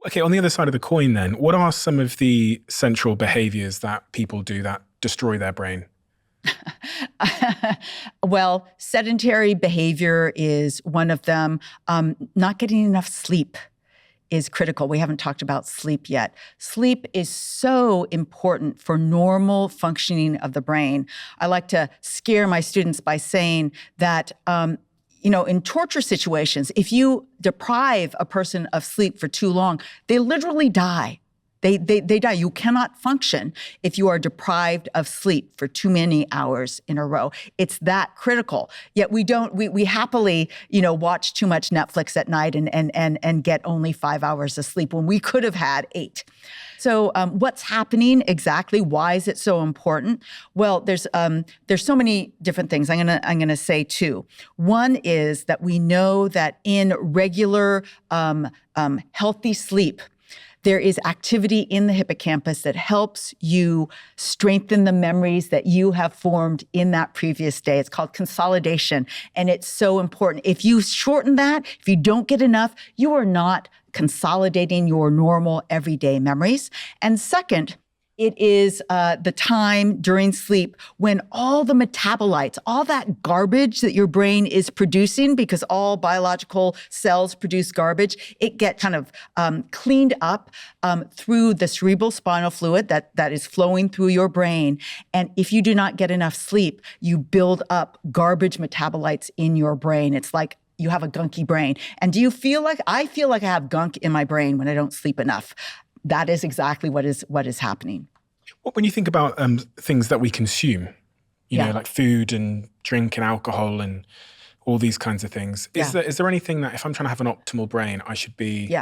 Okay, on the other side of the coin then, what are some of the central behaviors that people do that destroy their brain? Well, sedentary behavior is one of them. Not getting enough sleep is critical. We haven't talked about sleep yet. Sleep is so important for normal functioning of the brain. I like to scare my students by saying that in torture situations, if you deprive a person of sleep for too long, they literally die. They die. You cannot function if you are deprived of sleep for too many hours in a row. It's that critical. Yet we happily, watch too much Netflix at night and get only 5 hours of sleep when we could have had 8. So what's happening exactly? Why is it so important? Well, there's so many different things. I'm gonna say two. One is that we know that in regular healthy sleep, there is activity in the hippocampus that helps you strengthen the memories that you have formed in that previous day. It's called consolidation, and it's so important. If you shorten that, if you don't get enough, you are not consolidating your normal everyday memories. And second, it is the time during sleep when all the metabolites, all that garbage that your brain is producing, because all biological cells produce garbage, it gets kind of cleaned up through the cerebral spinal fluid that is flowing through your brain. And if you do not get enough sleep, you build up garbage metabolites in your brain. It's like you have a gunky brain. And do you feel like I feel like I have gunk in my brain when I don't sleep enough? That is exactly what is happening. Well, when you think about things that we consume, you know, like food and drink and alcohol and all these kinds of things, is there anything that if I'm trying to have an optimal brain, I should be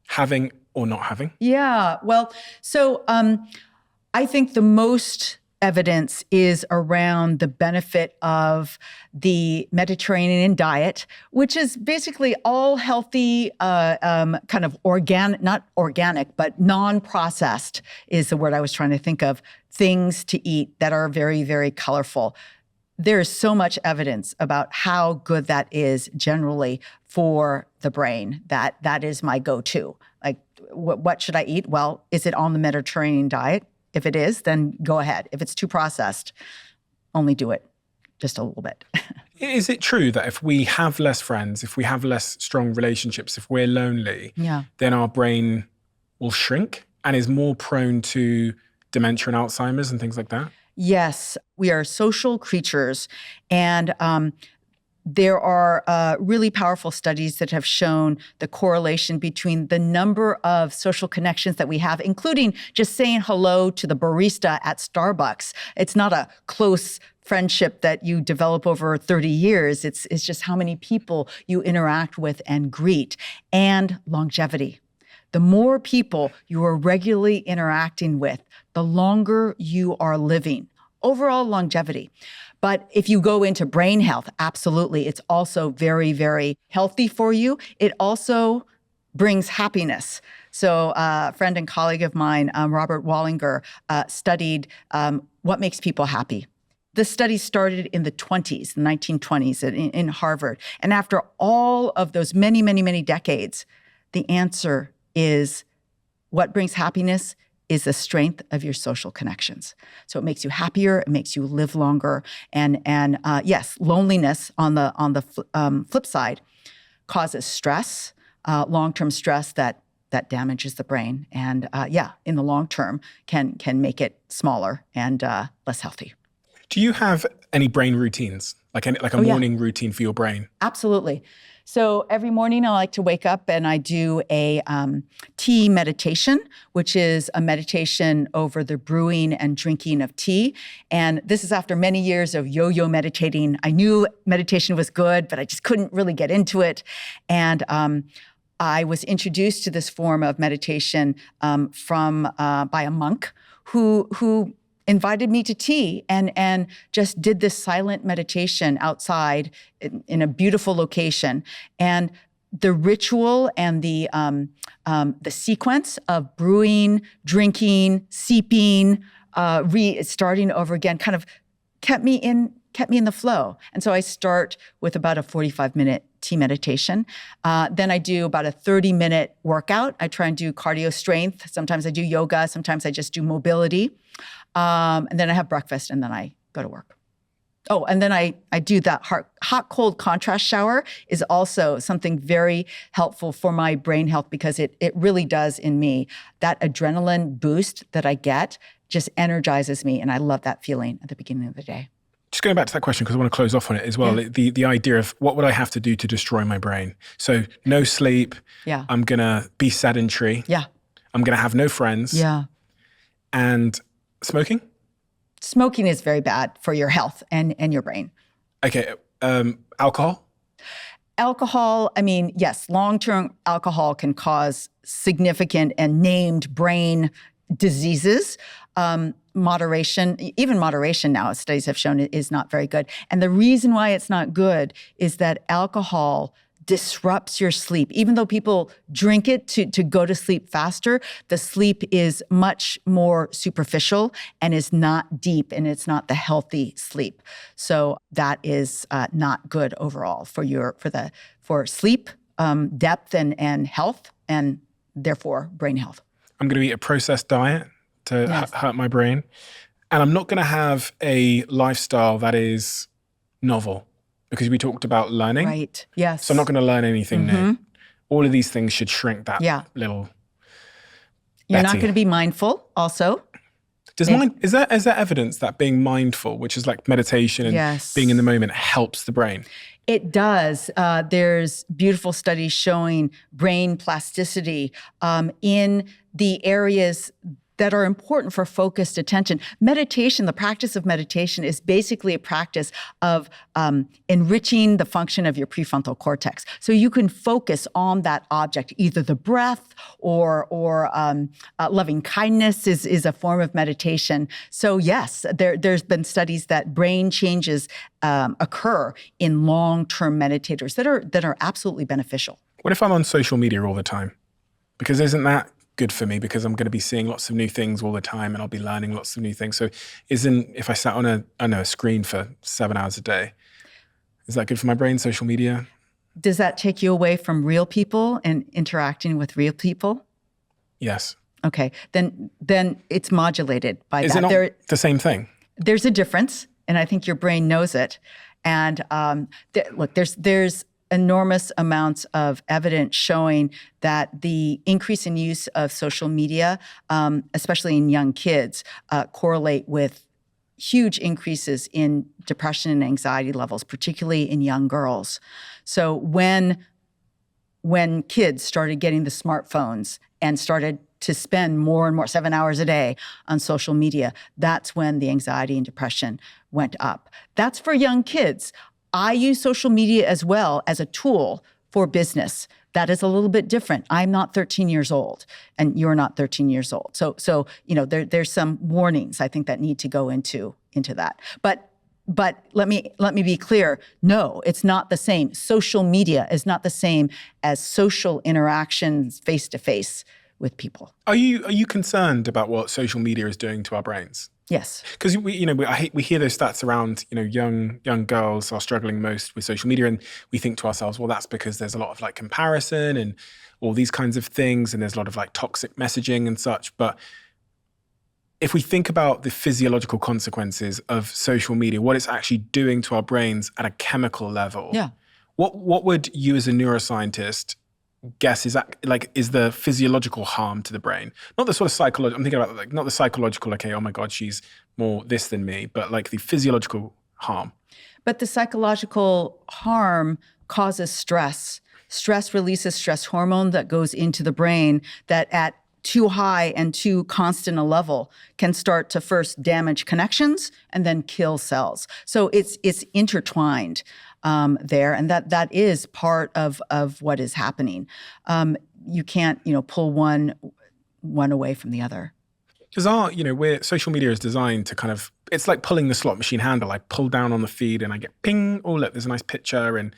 having or not having? Yeah. Well, so I think the most evidence is around the benefit of the Mediterranean diet, which is basically all healthy, kind of organic, not organic, but non-processed is the word I was trying to think of, things to eat that are very, very colorful. There's so much evidence about how good that is generally for the brain that is my go-to. Like, what should I eat? Well, is it on the Mediterranean diet? If it is, then go ahead. If it's too processed, only do it just a little bit. Is it true that if we have less friends, if we have less strong relationships, if we're lonely, then our brain will shrink and is more prone to dementia and Alzheimer's and things like that? Yes, we are social creatures. And there are really powerful studies that have shown the correlation between the number of social connections that we have, including just saying hello to the barista at Starbucks. It's not a close friendship that you develop over 30 years. It's just how many people you interact with and greet, and longevity. The more people you are regularly interacting with, the longer you are living. Overall longevity. But if you go into brain health, absolutely, it's also very, very healthy for you. It also brings happiness. So a friend and colleague of mine, Robert Wallinger, studied what makes people happy. This study started in the 1920s in Harvard. And after all of those many, many, many decades, the answer is what brings happiness is the strength of your social connections. So it makes you happier, it makes you live longer, and yes, loneliness on the flip side causes stress, long-term stress that damages the brain, and in the long term can make it smaller and less healthy. Do you have any brain routines, like a morning routine for your brain? Absolutely. So every morning I like to wake up and I do a tea meditation, which is a meditation over the brewing and drinking of tea. And this is after many years of yo-yo meditating. I knew meditation was good, but I just couldn't really get into it. And I was introduced to this form of meditation by a monk who invited me to tea and just did this silent meditation outside in a beautiful location. And the ritual and the sequence of brewing, drinking, seeping, starting over again kind of kept me kept me in the flow. And so I start with about a 45-minute tea meditation. Then I do about a 30-minute workout. I try and do cardio strength. Sometimes I do yoga. Sometimes I just do mobility. And then I have breakfast, and then I go to work. Oh, and then I do that hot-cold contrast shower is also something very helpful for my brain health, because it really does in me. That adrenaline boost that I get just energizes me, and I love that feeling at the beginning of the day. Just going back to that question, because I want to close off on it as well, the idea of what would I have to do to destroy my brain? So no sleep, I'm going to be sedentary, I'm going to have no friends, and smoking? Smoking is very bad for your health and your brain. Okay, alcohol? Alcohol, I mean, yes, long-term alcohol can cause significant and named brain diseases. Moderation, even moderation now, studies have shown it is not very good. And the reason why it's not good is that alcohol disrupts your sleep. Even though people drink it to go to sleep faster, the sleep is much more superficial and is not deep, and it's not the healthy sleep. So that is not good overall for sleep, depth and health, and therefore brain health. I'm going to eat a processed diet to hurt my brain. And I'm not going to have a lifestyle that is novel, because we talked about learning. Right, yes. So I'm not going to learn anything new. All of these things should shrink that little You're not going to be mindful also. Is there evidence that being mindful, which is like meditation and being in the moment, helps the brain? It does. There's beautiful studies showing brain plasticity in the areas that are important for focused attention. Meditation, the practice of meditation, is basically a practice of enriching the function of your prefrontal cortex. So you can focus on that object, either the breath or loving kindness is a form of meditation. So yes, there's been studies that brain changes occur in long-term meditators that are absolutely beneficial. What if I'm on social media all the time? Because isn't that good for me, because I'm going to be seeing lots of new things all the time, and I'll be learning lots of new things. So if I sat on a screen for 7 hours a day, is that good for my brain, social media? Does that take you away from real people and interacting with real people? Yes. Okay, then it's modulated by that. Is it not the same thing? There's a difference, and I think your brain knows it. And look, there's enormous amounts of evidence showing that the increase in use of social media, especially in young kids, correlate with huge increases in depression and anxiety levels, particularly in young girls. So when kids started getting the smartphones and started to spend more and more, 7 hours a day on social media, that's when the anxiety and depression went up. That's for young kids. I use social media as well as a tool for business. That is a little bit different. I'm not 13 years old, and you're not 13 years old. So there's some warnings I think that need to go into that. But let me be clear. No, it's not the same. Social media is not the same as social interactions face to face with people. Are you concerned about what social media is doing to our brains? Yes. Because we hear those stats around, young girls are struggling most with social media, and we think to ourselves, well, that's because there's a lot of like comparison and all these kinds of things, and there's a lot of like toxic messaging and such. But if we think about the physiological consequences of social media, what it's actually doing to our brains at a chemical level, what would you as a neuroscientist guess is the physiological harm to the brain? Not the sort of psychological, I'm thinking about not the psychological, okay, oh my God, she's more this than me, but like the physiological harm. But the psychological harm causes stress. Stress releases stress hormone that goes into the brain that at too high and too constant a level can start to first damage connections and then kill cells. So it's intertwined there, and that is part of what is happening. You can't pull one away from the other. Because social media is designed to kind of, it's like pulling the slot machine handle. I pull down on the feed and I get ping, oh look, there's a nice picture, and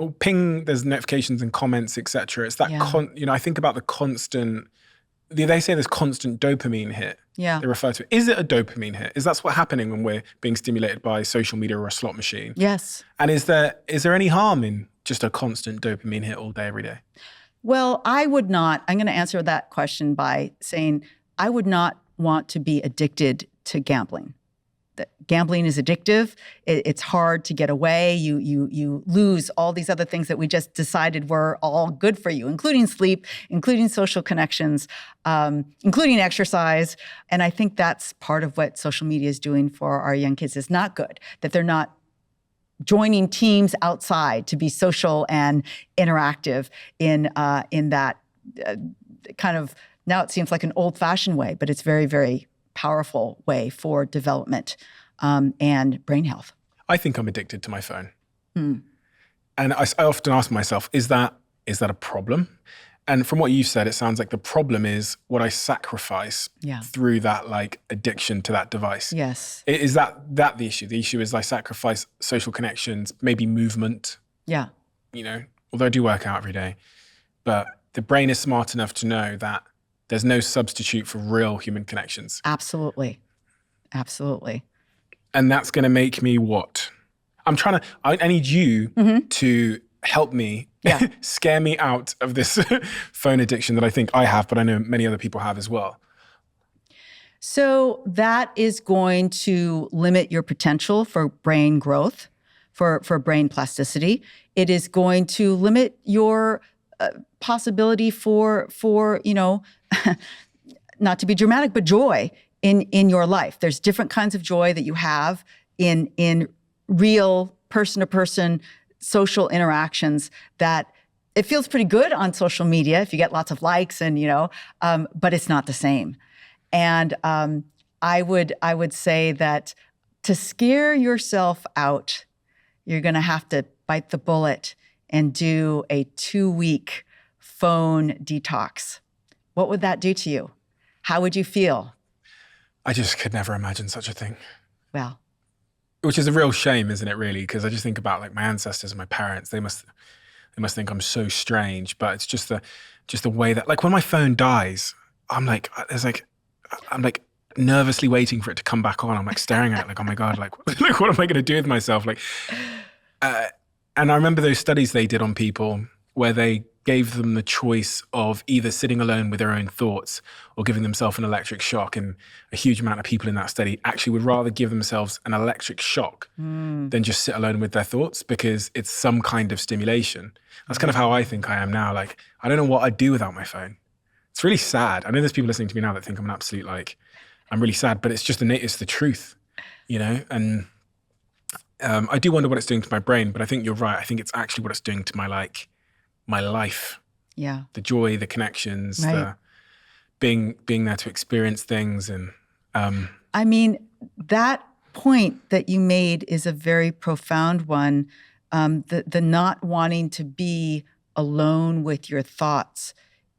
oh ping, there's notifications and comments, etc. It's that I think about the constant. They say there's constant dopamine hit. Yeah. They refer to it. Is it a dopamine hit? Is that what's happening when we're being stimulated by social media or a slot machine? Yes. And is there any harm in just a constant dopamine hit all day, every day? Well, I'm going to answer that question by saying I would not want to be addicted to gambling. Gambling is addictive. It's hard to get away. You lose all these other things that we just decided were all good for you, including sleep, including social connections, including exercise. And I think that's part of what social media is doing for our young kids is not good, that they're not joining teams outside to be social and interactive in that kind of, now it seems like an old-fashioned way, but it's very, very powerful way for development and brain health. I think I'm addicted to my phone. And I often ask myself, is that a problem? And from what you said, it sounds like the problem is what I sacrifice through that like addiction to that device. Yes. Is that the issue? The issue is I sacrifice social connections, maybe movement. Yeah. You know, although I do work out every day, but the brain is smart enough to know that there's no substitute for real human connections. Absolutely. Absolutely. And that's going to make me what? I need you to help me, scare me out of this phone addiction that I think I have, but I know many other people have as well. So that is going to limit your potential for brain growth, for brain plasticity. It is going to limit your possibility for not to be dramatic, but joy in your life. There's different kinds of joy that you have in real person-to-person social interactions that it feels pretty good on social media if you get lots of likes and, but it's not the same. And I would say that to scare yourself out, you're going to have to bite the bullet and do a 2-week phone detox. What would that do to you? How would you feel? I just could never imagine such a thing. Well, which is a real shame, isn't it, really? Because I just think about like my ancestors and my parents. They must think I'm so strange, but it's just the way that, like, when my phone dies, I'm like nervously waiting for it to come back on. I'm like staring at it like, oh my God, like what am I going to do with myself? Like, and I remember those studies they did on people where they gave them the choice of either sitting alone with their own thoughts or giving themselves an electric shock. And a huge amount of people in that study actually would rather give themselves an electric shock than just sit alone with their thoughts, because it's some kind of stimulation. That's kind of how I think I am now. Like, I don't know what I'd do without my phone. It's really sad. I know there's people listening to me now that think I'm an absolute, like, I'm really sad, but it's just it's the truth, And I do wonder what it's doing to my brain, but I think you're right. I think it's actually what it's doing to my life. Yeah. The joy, the connections, right. the being there to experience things. And I mean, that point that you made is a very profound one. The not wanting to be alone with your thoughts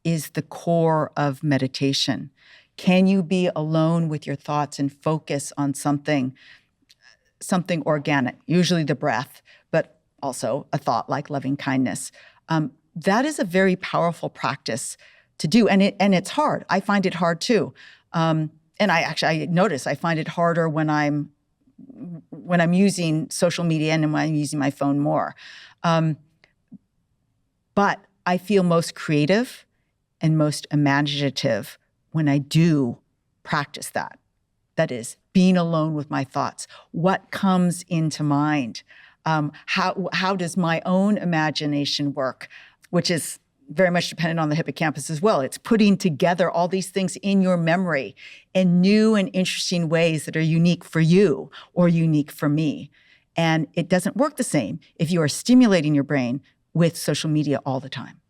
is the core of meditation. Can you be alone with your thoughts and focus on something organic, usually the breath, but also a thought like loving kindness? That is a very powerful practice to do, and it's hard. I find it hard too, and I notice I find it harder when I'm using social media and when I'm using my phone more. But I feel most creative and most imaginative when I do practice that. That is, being alone with my thoughts. What comes into mind? How does my own imagination work? Which is very much dependent on the hippocampus as well. It's putting together all these things in your memory in new and interesting ways that are unique for you or unique for me. And it doesn't work the same if you are stimulating your brain with social media all the time.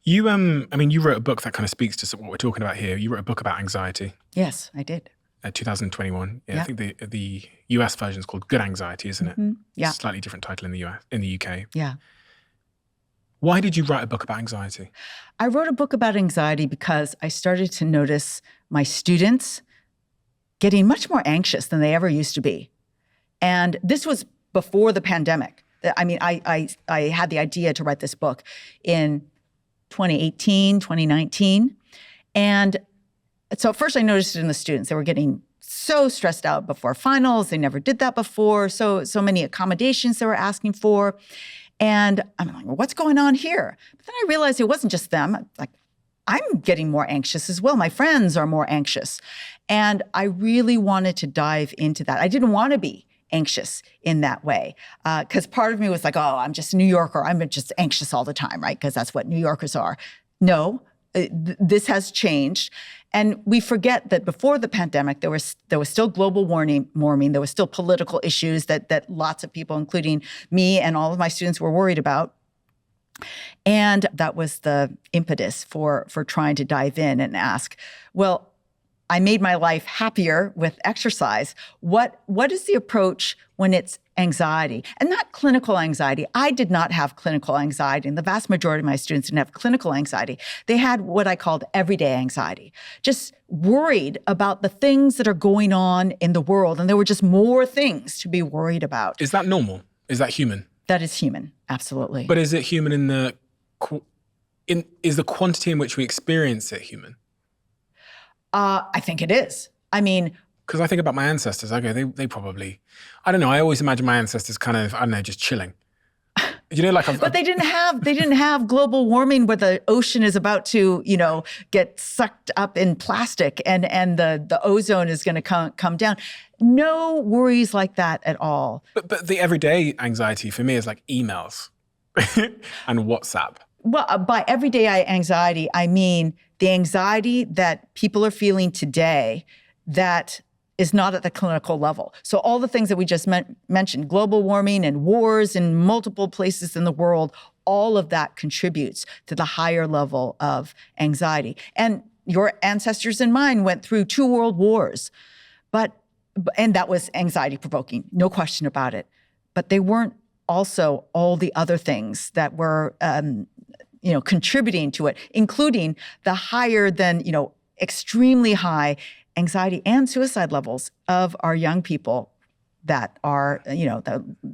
You, you wrote a book that kind of speaks to what we're talking about here. You wrote a book about anxiety. Yes, I did. 2021. Yeah. I think the US version is called Good Anxiety, isn't it? Mm-hmm. Yeah. Slightly different title in the UK. Yeah. Why did you write a book about anxiety? I wrote a book about anxiety because I started to notice my students getting much more anxious than they ever used to be. And this was before the pandemic. I mean, I had the idea to write this book in 2018, 2019. And So at first I noticed it in the students. They were getting so stressed out before finals. They never did that before. So many accommodations they were asking for. And I'm like, well, what's going on here? But then I realized it wasn't just them. Like, I'm getting more anxious as well. My friends are more anxious. And I really wanted to dive into that. I didn't want to be anxious in that way. Because part of me was like, oh, I'm just a New Yorker. I'm just anxious all the time, right? Because that's what New Yorkers are. No, this has changed. And we forget that before the pandemic, there was still global warming. There was still political issues that lots of people, including me and all of my students, were worried about. And that was the impetus for trying to dive in and ask, well, I made my life happier with exercise. What is the approach when it's anxiety? And not clinical anxiety. I did not have clinical anxiety, and the vast majority of my students didn't have clinical anxiety. They had what I called everyday anxiety, just worried about the things that are going on in the world. And there were just more things to be worried about. Is that normal? Is that human? That is human, absolutely. But is it human is the quantity in which we experience it human? I think it is. I mean, because I think about my ancestors. Okay, they probably, I don't know. I always imagine my ancestors kind of, I don't know, just chilling. You know, like. But they didn't have global warming where the ocean is about to, get sucked up in plastic and the ozone is going to come down. No worries like that at all. But the everyday anxiety for me is like emails and WhatsApp. Well, by everyday anxiety, I mean the anxiety that people are feeling today that is not at the clinical level. So all the things that we just mentioned, global warming and wars in multiple places in the world, all of that contributes to the higher level of anxiety. And your ancestors and mine went through 2 world wars, and that was anxiety provoking, no question about it. But they weren't also all the other things that were contributing to it, including the higher than, extremely high anxiety and suicide levels of our young people that are,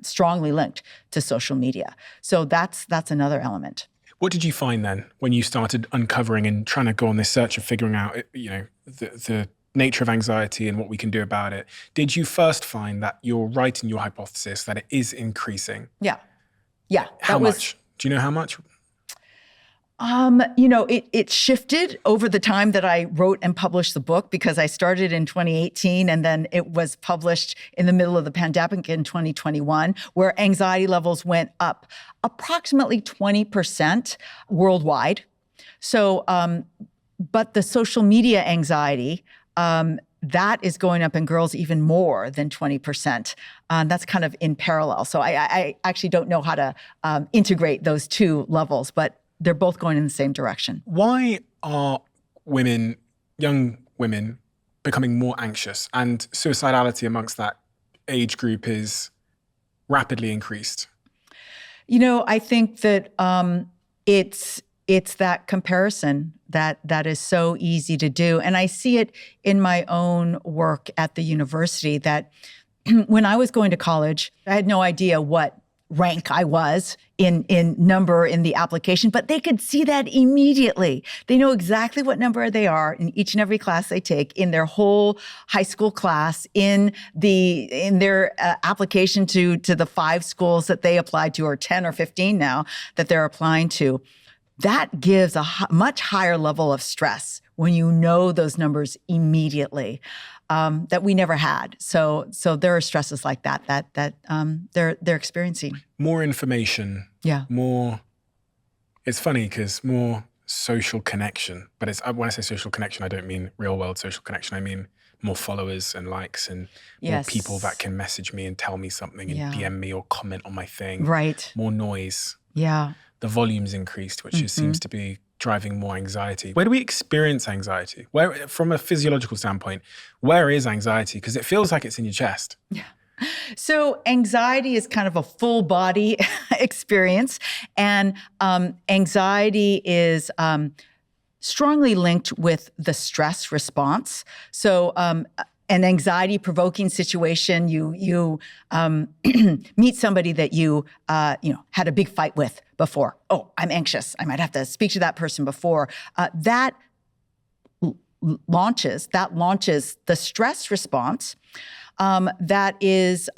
strongly linked to social media. So that's another element. What did you find then when you started uncovering and trying to go on this search of figuring out, the nature of anxiety and what we can do about it? Did you first find that you're right in your hypothesis that it is increasing? Yeah. How much? Do you know how much? It shifted over the time that I wrote and published the book, because I started in 2018 and then it was published in the middle of the pandemic in 2021, where anxiety levels went up approximately 20% worldwide. So, but the social media anxiety, that is going up in girls even more than 20%. That's kind of in parallel. So I actually don't know how to integrate those 2 levels, but they're both going in the same direction. Why are young women, becoming more anxious, and suicidality amongst that age group is rapidly increased? I think that it's that comparison that is so easy to do. And I see it in my own work at the university that when I was going to college, I had no idea what rank I was in number in the application, but they could see that immediately. They know exactly what number they are in each and every class they take, in their whole high school class, in their application to the 5 schools that they applied to, or 10 or 15 now that they're applying to. That gives a much higher level of stress when you know those numbers immediately, that we never had. So there are stresses like that they're experiencing. More information. Yeah. More. It's funny because more social connection. But when I say social connection, I don't mean real world social connection. I mean more followers and likes and more people that can message me and tell me something and DM me or comment on my thing. Right. More noise. Yeah. The volume's increased, which seems to be driving more anxiety. Where do we experience anxiety? Where, from a physiological standpoint, where is anxiety? Because it feels like it's in your chest. Yeah. So anxiety is kind of a full body experience, and anxiety is strongly linked with the stress response. So an anxiety-provoking situation, you meet somebody that you had a big fight with before. Oh, I'm anxious. I might have to speak to that person before. That launches the stress response that is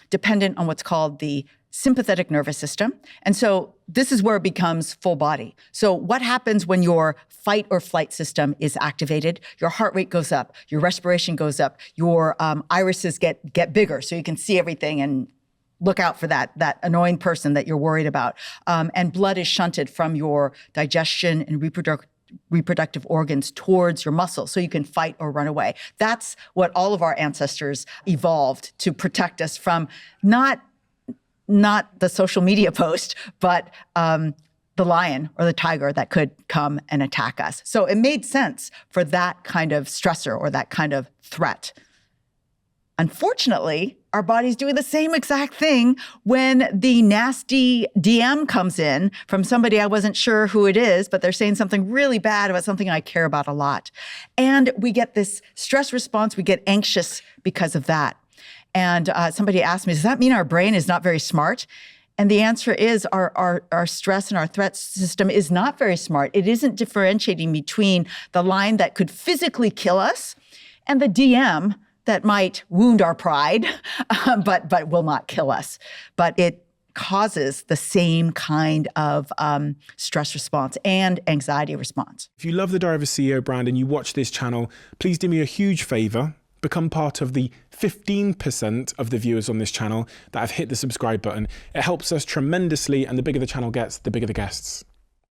dependent on what's called the sympathetic nervous system. And so this is where it becomes full body. So what happens when your fight or flight system is activated? Your heart rate goes up, your respiration goes up, your irises get bigger so you can see everything and look out for that annoying person that you're worried about. And blood is shunted from your digestion and reproductive organs towards your muscles so you can fight or run away. That's what all of our ancestors evolved to protect us from, not the social media post, but the lion or the tiger that could come and attack us. So it made sense for that kind of stressor or that kind of threat. Unfortunately, our body's doing the same exact thing when the nasty DM comes in from somebody I wasn't sure who it is, but they're saying something really bad about something I care about a lot. And we get this stress response, we get anxious because of that. And somebody asked me, does that mean our brain is not very smart? And the answer is our stress and our threat system is not very smart. It isn't differentiating between the line that could physically kill us and the DM that might wound our pride, but will not kill us. But it causes the same kind of stress response and anxiety response. If you love the Diary of a CEO brand and you watch this channel, please do me a huge favor. Become part of the 15% of the viewers on this channel that have hit the subscribe button. It helps us tremendously, and the bigger the channel gets, the bigger the guests.